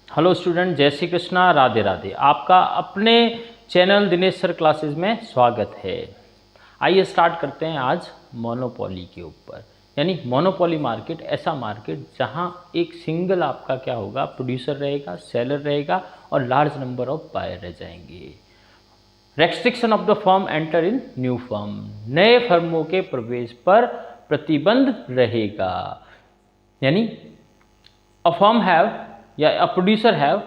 Hello student, जय श्री कृष्णा, राधे राधे। आपका अपने चैनल दिनेश सर क्लासेस में स्वागत है। आइए स्टार्ट करते हैं आज मोनोपोली के ऊपर। यानी मोनोपोली मार्केट ऐसा मार्केट जहां एक सिंगल आपका क्या होगा, प्रोड्यूसर रहेगा, सेलर रहेगा और लार्ज नंबर ऑफ बायर रह जाएंगे। Restriction of the firm enter in new firm, नए फर्मों के प्रवेश पर प्रतिबंध रहेगा। यानी अ फर्म हैव या a producer have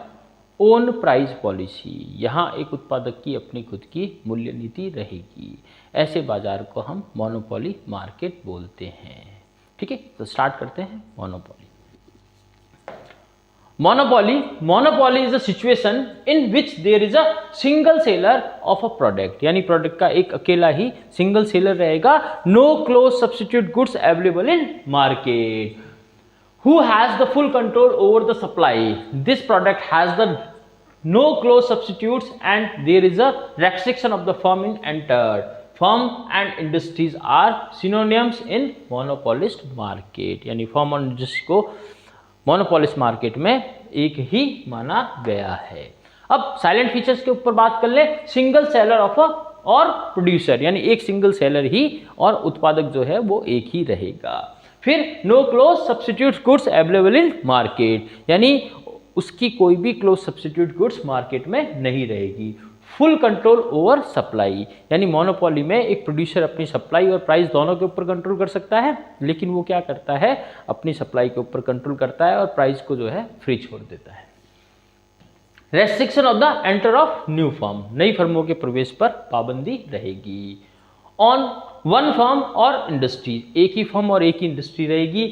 own price policy, यहाँ एक उत्पादक की अपनी खुद की मूल्य नीति रहेगी। ऐसे बाजार को हम मोनोपोली मार्केट बोलते हैं। ठीक है, तो स्टार्ट करते हैं monopoly. Monopoly is a situation in which there is a single seller of a product, यानी प्रोडक्ट का एक अकेला ही सिंगल सेलर रहेगा। No close substitute goods available in market. Who has the full control over the supply? This product has the no close substitutes and there is a restriction of the firm in entered. Firm and industries are synonyms in monopolist market, यानी firm और industry को monopolist market में एक ही माना गया है। अब salient features के ऊपर बात कर ले। सिंगल सेलर ऑफ और प्रोड्यूसर, यानी एक सिंगल सेलर ही और उत्पादक जो है वो एक ही रहेगा। फिर no close substitute goods available in market, यानी उसकी कोई भी क्लोज सब्स्टिट्यूट गुड्स मार्केट में नहीं रहेगी। फुल कंट्रोल ओवर सप्लाई, यानी मोनोपोली में एक प्रोड्यूसर अपनी सप्लाई और प्राइस दोनों के ऊपर कंट्रोल कर सकता है, लेकिन वो क्या करता है, अपनी सप्लाई के ऊपर कंट्रोल करता है और प्राइस को जो है फ्री छोड़ देता है। Restriction of the enter of new firm, नई फर्मों के प्रवेश पर पाबंदी रहेगी। ऑन वन फर्म और इंडस्ट्री, एक ही फर्म और एक ही इंडस्ट्री रहेगी।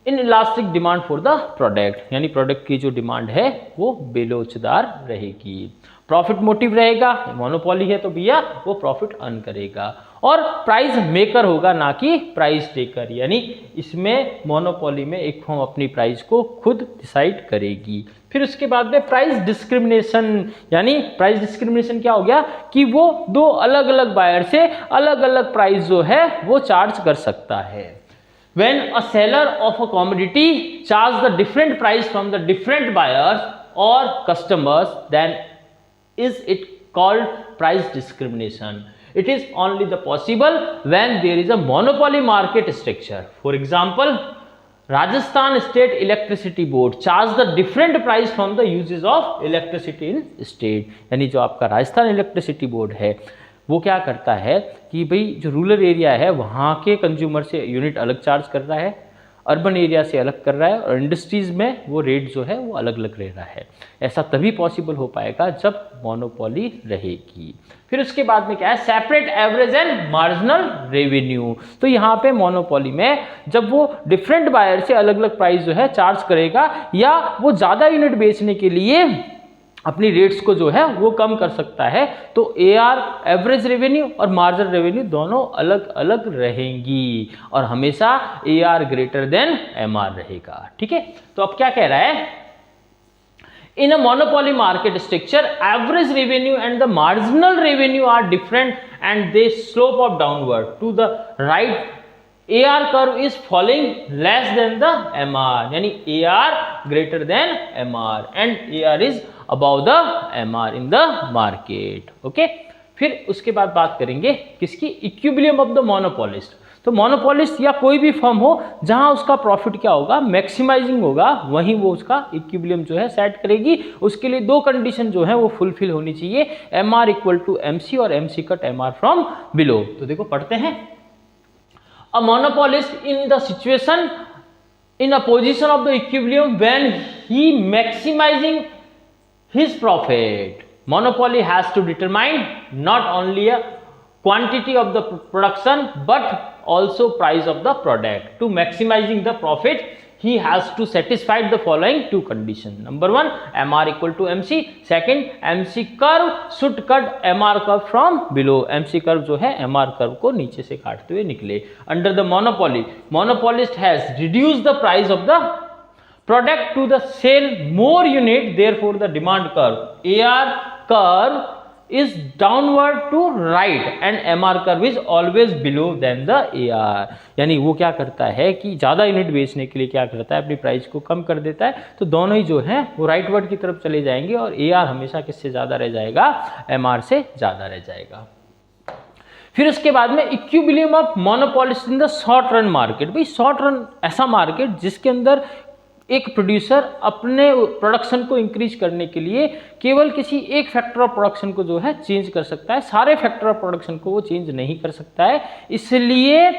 In elastic demand for the product, यानी प्रोडक्ट की जो डिमांड है वो बेलोचदार रहेगी। प्रॉफिट मोटिव रहेगा, मोनोपोली है तो भैया वो प्रॉफिट अर्न करेगा। और प्राइस मेकर होगा, ना कि प्राइस टेकर, यानी इसमें मोनोपोली में एक फर्म अपनी प्राइस को खुद डिसाइड करेगी। फिर उसके बाद में प्राइस डिस्क्रिमिनेशन, यानी प्राइस डिस्क्रिमिनेशन क्या हो गया कि वो दो अलग अलग बायर से अलग अलग प्राइस जो है वो चार्ज कर सकता है। When a seller of a commodity charge the different price from the different buyers or customers, then is it called price discrimination. It is only the possible when there is a monopoly market structure. For example, Rajasthan State Electricity Board charge the different price from the uses of electricity in state. यानी जो आपका Rajasthan electricity board है वो क्या करता है कि भाई जो रूरल एरिया है वहाँ के कंज्यूमर से यूनिट अलग चार्ज कर रहा है, अर्बन एरिया से अलग कर रहा है, और इंडस्ट्रीज़ में वो रेट जो है वो अलग अलग रह रहा है। ऐसा तभी पॉसिबल हो पाएगा जब मोनोपोली रहेगी। फिर उसके बाद में क्या है, separate average and marginal revenue. तो यहाँ पे मोनोपोली में जब वो डिफरेंट बायर से अलग अलग प्राइस जो है चार्ज करेगा, या वो ज़्यादा यूनिट बेचने के लिए अपनी रेट्स को जो है वो कम कर सकता है, तो AR एवरेज रेवेन्यू और मार्जिनल रेवेन्यू दोनों अलग अलग रहेंगी और हमेशा AR ग्रेटर देन MR रहेगा। ठीक है, तो अब क्या कह रहा है, in a monopoly market structure average revenue and the marginal revenue are different and they slope of downward to the right. AR curve is falling less than the MR, यानी AR greater than MR and AR is above the MR in the market. Okay? फिर उसके बाद बात करेंगे किसकी, equilibrium of the monopolist. तो monopolist या कोई भी फर्म हो जहां उसका प्रॉफिट क्या होगा, मैक्सिमाइजिंग होगा, वहीं वो उसका इक्विलिब्रियम जो है सेट करेगी। उसके लिए दो कंडीशन जो है वो फुलफिल होनी चाहिए, MR इक्वल टू MC और MC cut MR from below. तो देखो पढ़ते हैं, a monopolist in the situation in a position of the equilibrium when he maximizing his profit. Monopoly has to determine not only a quantity of the production but also price of the product. To maximizing the profit, he has to satisfy the following two conditions. Number one, MR equal to MC. Second, MC curve should cut MR curve from below. MC curve जो है MR curve को नीचे से काटते हुए निकले। Under the monopoly, monopolist has reduced the price of the product to the sell more unit, therefore the demand curve AR curve is downward to right and MR curve is always below than the AR। यानी वो क्या करता है कि ज़्यादा unit बेचने के लिए क्या करता है, अपनी प्राइस को कम कर देता है, तो दोनों ही जो है वो राइटवर्ड की तरफ चले जाएंगे और AR हमेशा किससे ज़्यादा रह जाएगा, MR से ज़्यादा रह जाएगा। फिर उसके बाद में equilibrium of monopolist in the short run market. भाई शॉर्ट रन ऐसा मार्केट जिसके अंदर एक प्रोड्यूसर अपने प्रोडक्शन को इंक्रीज करने के लिए केवल किसी एक फैक्टर ऑफ प्रोडक्शन को जो है चेंज कर सकता है, सारे फैक्टर ऑफ प्रोडक्शन को वो चेंज नहीं कर सकता है, इसलिए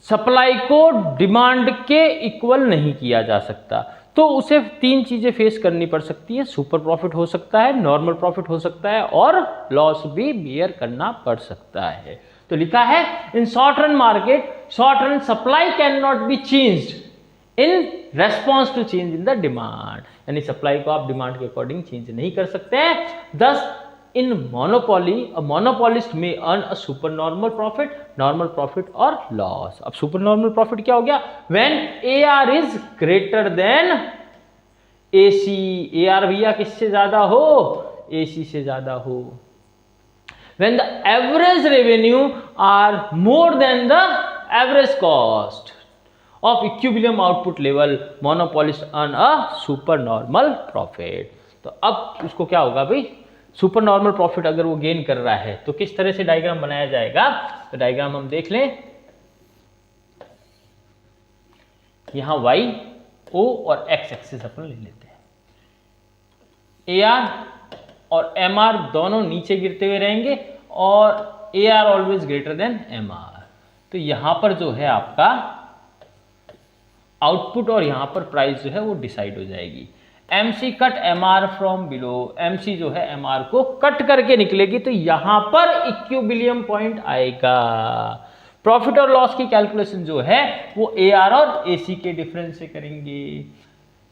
सप्लाई को डिमांड के इक्वल नहीं किया जा सकता। तो उसे तीन चीजें फेस करनी पड़ सकती है, सुपर प्रॉफिट हो सकता है, नॉर्मल प्रॉफिट हो सकता है और लॉस भी बियर करना पड़ सकता है। तो लिखा है in short run market short run supply can not be changed in response to change in the demand, यानी सप्लाई को आप डिमांड के अकॉर्डिंग चेंज नहीं कर सकते हैं। दस इन मोनोपोली अ मोनोपोलिस्ट में earn a super normal profit, normal profit और लॉस। अब सुपर नॉर्मल प्रॉफिट क्या हो गया, when AR is greater than AC। AR भैया किससे ज्यादा हो, AC से ज्यादा हो। When the average revenue are more than the average cost of equilibrium output level monopolist earn a super normal profit। तो अब उसको क्या होगा भाई, सुपर नॉर्मल प्रॉफिट अगर वो गेन कर रहा है तो किस तरह से डायग्राम बनाया जाएगा, तो डायग्राम हम देख लें। यहां Y, O और X एक्सिस अपन ले लेते हैं। AR और MR दोनों नीचे गिरते हुए रहेंगे और AR always greater than MR। तो यहां पर जो है आपका आउटपुट और यहां पर प्राइस जो है वो डिसाइड हो जाएगी। MC cut MR from below, MC जो है MR को कट करके निकलेगी, तो यहां पर इक्विलिब्रियम पॉइंट आएगा। प्रॉफिट और लॉस की कैलकुलेशन जो है वो AR और AC के डिफरेंस से करेंगे।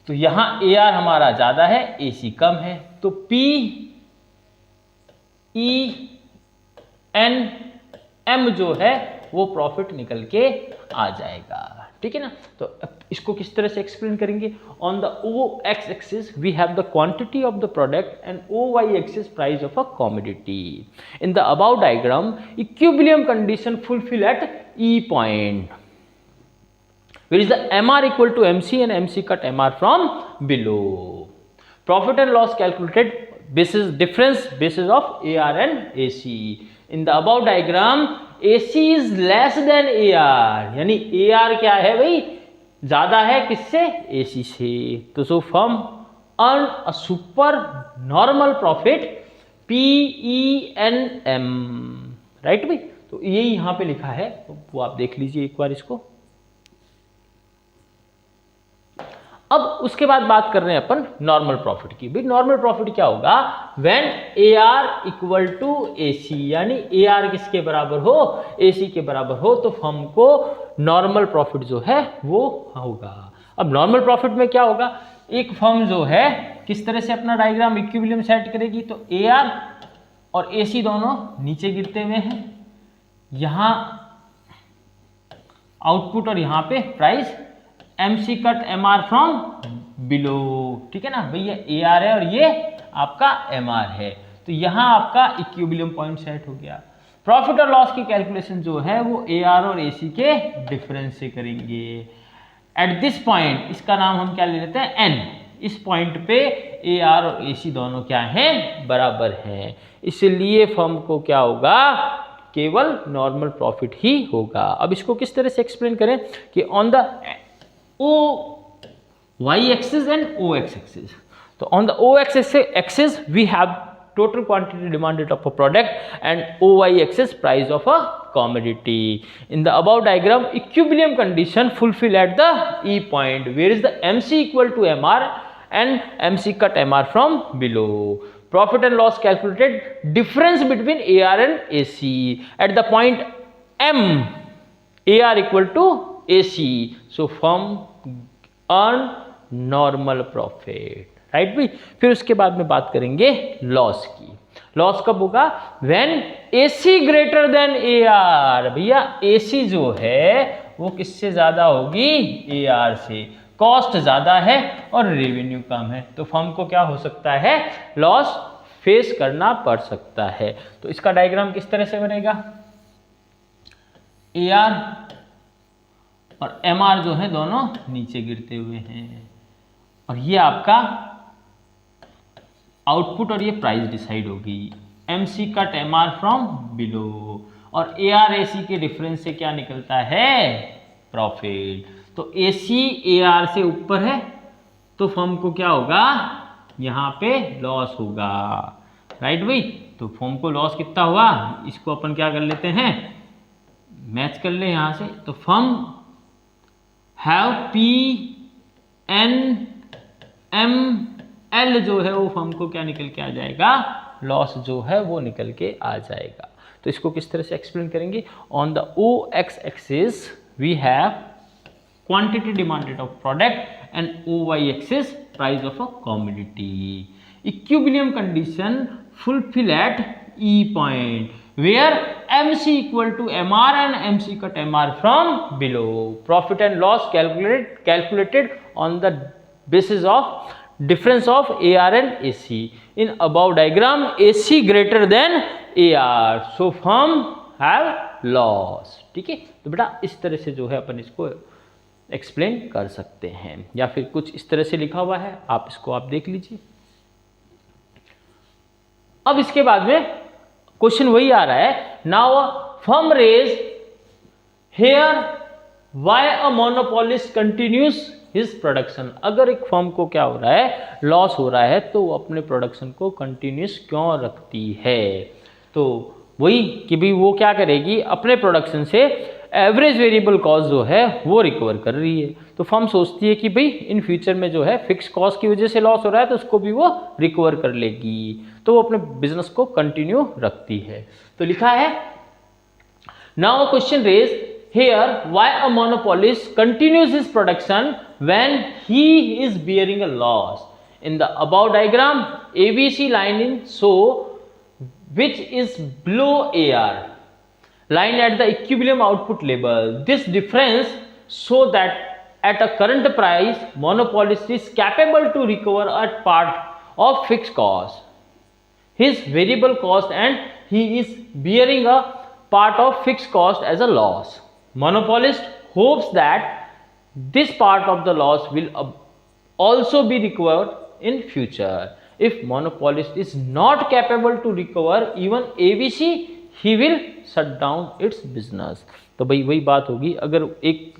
तो यहां AR हमारा ज्यादा है, AC कम है, तो PENM जो है वो प्रॉफिट निकल के आ जाएगा। ठीक है ना। तो इसको किस तरह से एक्सप्लेन करेंगे, on the OX axis we have the quantity of the product and OY axis price of a commodity. In the above diagram equilibrium condition fulfil at E point where is the MR equal to MC and MC cut MR from below। Profit and loss calculated basis difference basis of AR and AC। In the above diagram AC is less than AR, यानी AR क्या है भाई, ज्यादा है किससे, AC से। तो so firm earn a super normal profit PENM, right भाई। तो ये यहां पे लिखा है, वो आप देख लीजिए एक बार इसको। अब उसके बाद बात कर रहे हैं अपन नॉर्मल प्रॉफिट की। भाई नॉर्मल प्रॉफिट क्या होगा, when AR equal to AC, यानी AR किसके बराबर हो, AC के बराबर हो, तो फर्म को नॉर्मल प्रॉफिट जो है वो होगा। अब नॉर्मल प्रॉफिट में क्या होगा, एक फर्म जो है किस तरह से अपना डायग्राम इक्विलिब्रियम सेट करेगी, तो AR और AC दोनों नीचे गिरते हुए हैं, यहां आउटपुट और यहां पे price, MC cut MR from below. ठीक है ना भैया, AR है और ये आपका MR है, तो यहां आपका इक्विलिब्रियम पॉइंट सेट हो गया। प्रॉफिट और लॉस की कैलकुलेशन जो है वो AR और AC के डिफरेंस से करेंगे। एट दिस पॉइंट इसका नाम हम क्या ले लेते हैं, N। इस पॉइंट पे AR और AC दोनों क्या हैं, बराबर हैं, इसलिए फर्म को क्या होगा, केवल नॉर्मल प्रॉफिट ही होगा। अब इसको किस तरह से एक्सप्लेन करें कि on the OY axis and OX axis। तो on the OX axis we have total quantity demanded of a product and OY axis price of a commodity। In the above diagram equilibrium condition fulfill at the E point where is the MC equal to MR and MC cut MR from below। Profit and loss calculated difference between AR and AC at the point M, AR equal to AC, so firm earn normal profit, right भाई। फिर उसके बाद में बात करेंगे loss की। Loss कब होगा, when AC greater than AR। भैया AC जो है वो किससे ज्यादा होगी, AR से। कॉस्ट ज्यादा है और रेवेन्यू कम है, तो फर्म को क्या हो सकता है, लॉस फेस करना पड़ सकता है। तो इसका डायग्राम किस तरह से बनेगा, AR और MR जो है दोनों नीचे गिरते हुए हैं, और ये आपका आउटपुट और ये प्राइस डिसाइड होगी। MC cut MR from below, और AR AC के डिफरेंस से क्या निकलता है, प्रॉफिट। तो AC AR से ऊपर है तो फर्म को क्या होगा, यहाँ पे लॉस होगा, राइट भाई। तो फर्म को लॉस कितना हुआ, इसको अपन क्या कर लेते हैं, मैच कर ले यहाँ से। तो फर्म हैव PNML जो है वो फर्म को क्या निकल के आ जाएगा, लॉस जो है वो निकल के आ जाएगा। तो इसको किस तरह से एक्सप्लेन करेंगे, on the OX axis we have quantity demanded of product and OY axis price of a commodity. Equilibrium condition fulfil at E point where MC equal to MR and MC cut MR from below. Profit and loss calculated on the basis of difference of AR and AC. In above diagram, AC greater than AR, so firm have loss. ठीक है, तो बेटा इस तरह से जो है अपन इसको एक्सप्लेन कर सकते हैं, या फिर कुछ इस तरह से लिखा हुआ है, आप इसको आप देख लीजिए। अब इसके बाद में क्वेश्चन वही आ रहा है, now firm raise here why a monopolist continues his production. अगर एक फर्म को क्या हो रहा है, लॉस हो रहा है, तो वो अपने प्रोडक्शन को कंटिन्यूस क्यों रखती है। तो वही कि भाई वो क्या करेगी, अपने प्रोडक्शन से एवरेज वेरिएबल कॉस्ट जो है वो रिकवर कर रही है। तो फर्म सोचती है कि भाई इन फ्यूचर में जो है फिक्स कॉस्ट की वजह से लॉस हो रहा है तो उसको भी वो रिकवर कर लेगी, तो वो अपने बिजनेस को कंटिन्यू रखती है। तो लिखा है, now question raise here why a monopolist continues his production when he is bearing a loss. In the above diagram ABC line in so which is below AR line at the equilibrium output level. This difference so that at a current price monopolist is capable to recover a part of fixed cost, his variable cost, and he is bearing a part of fixed cost as a loss. Monopolist hopes that this part of the loss will also be recovered in future. If monopolist is not capable to recover even ABC, he will shut down its business. तो भाई वही बात होगी, अगर एक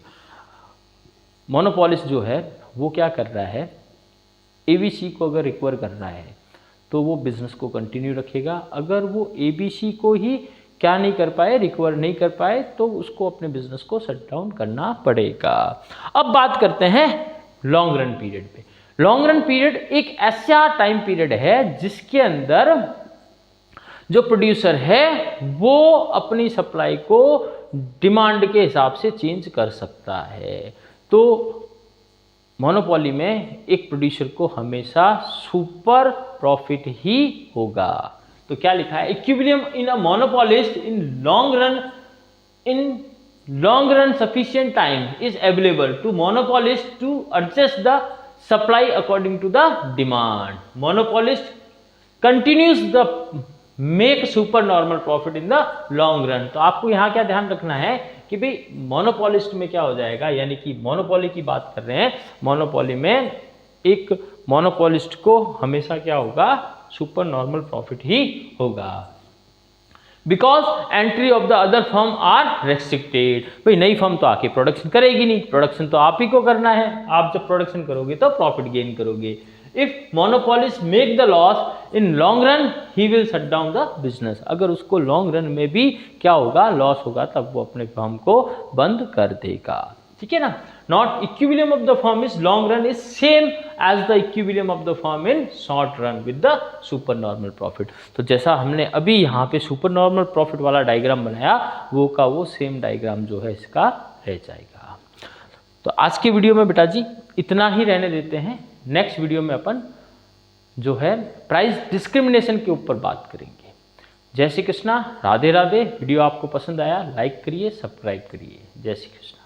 monopolist जो है वो क्या कर रहा है, ABC को अगर रिकवर कर रहा है तो वो बिजनेस को कंटिन्यू रखेगा। अगर वो ABC को ही क्या नहीं कर पाए, रिकवर नहीं कर पाए, तो उसको अपने बिजनेस को शट डाउन करना पड़ेगा। अब बात करते हैं लॉन्ग रन पीरियड पे। लॉन्ग रन पीरियड एक ऐसा टाइम पीरियड है जिसके अंदर जो प्रोड्यूसर है वो अपनी सप्लाई को डिमांड के हिसाब से चेंज कर सकता है। तो मोनोपोली में एक प्रोड्यूसर को हमेशा सुपर प्रॉफिट ही होगा। तो क्या लिखा है, equilibrium in a monopolist in long run sufficient time is available to monopolist to adjust the supply according to the demand. Monopolist continues the make super normal profit in the long run. तो आपको यहाँ क्या ध्यान रखना है कि भाई monopolist में क्या हो जाएगा, यानी कि मोनोपोली की बात कर रहे हैं, मोनोपोली में एक मोनोपोलिस्ट को हमेशा क्या होगा, सुपर नॉर्मल प्रॉफिट ही होगा। Because entry of the other firm are restricted. भाई नई फर्म तो आके प्रोडक्शन करेगी नहीं, प्रोडक्शन तो आप ही को करना है, आप जब प्रोडक्शन करोगे तो प्रॉफिट गेन करोगे। If monopolist make the loss in long run he will shut down the business. अगर उसको लॉन्ग रन में भी क्या होगा, लॉस होगा, तब वो अपने फर्म को बंद कर देगा। ठीक है ना। Not equilibrium of the firm is long run is same as the equilibrium of the firm in short run with the super normal profit. तो जैसा हमने अभी यहाँ पे सुपर नॉर्मल प्रॉफिट वाला डायग्राम बनाया, वो का वो सेम डायग्राम जो है इसका रह जाएगा। तो आज के वीडियो में बेटा जी इतना ही रहने देते हैं। नेक्स्ट वीडियो में अपन जो है प्राइस डिस्क्रिमिनेशन के ऊपर बात करेंगे। जय श्री कृष्णा, राधे राधे। वीडियो आपको पसंद आया लाइक करिए, सब्सक्राइब करिए। जय श्री कृष्ण।